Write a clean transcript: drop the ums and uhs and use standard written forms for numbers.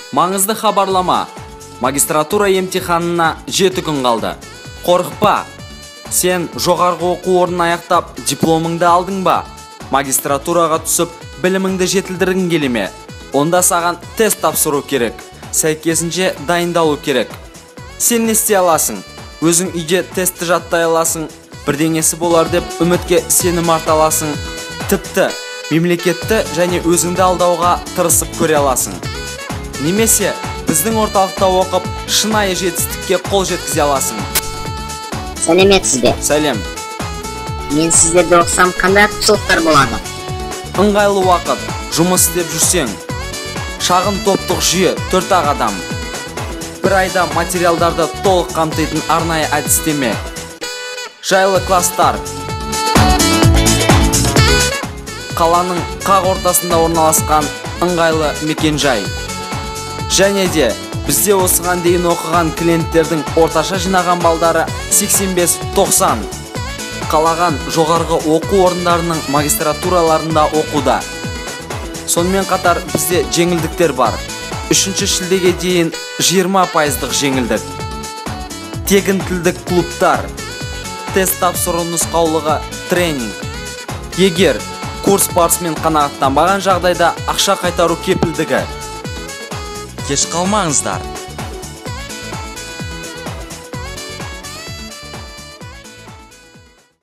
Маңызды хабарлама. Магистратура емтиханына 7 күн қалды. Қорықпа. Сен жоғарғы оқу орнын аяқтап, дипломыңды алдың ба? Магистратураға түсіп, біліміңді жетілдіргің келе ме? Онда саған тест тапсыру керек. Сәйкесінше дайындалу керек. Сен не істей аласың? Өзің үйде тестті жаттай аласың. Бірдеңесі болар деп үмітке сенім арта аласың. Тіпті мемлекетті және өзіңді алдауға тырысып көре аласың. Немесе біздің орталықта оқып, шынайы жетістікке қол жеткізе аласың. Сәлеметсіз бе? Сәлем. Мен сіздерді оқысам, қандай артықшылықтар болады? Ыңғайлы уақыт, жұмыс істеп жүрсең. Шағын топтық жүйе 4 адам. Бір айда материалдарды толық қамтитын арнайы әдістеме. Жайлы класстар. Қаланың қақ ортасында орналасқан ыңғайлы мекенжай. Және де бізде осыған дейін оқыған клиенттердің орташа жинаған балдары 85-90. Қалаған жоғарғы оқу орындарының магистратураларында оқуда. Сонымен қатар бізде жеңілдіктер бар. 3 шілдеге дейін 20% жеңілдік. Тегін тілдік клубтар. Тест тапсыру нұсқаулығы, тренинг. Егер курс барысымен қанағаттанбаған жағдайда ақша қайтару кепілдігі. Кеш қалмаңыздар.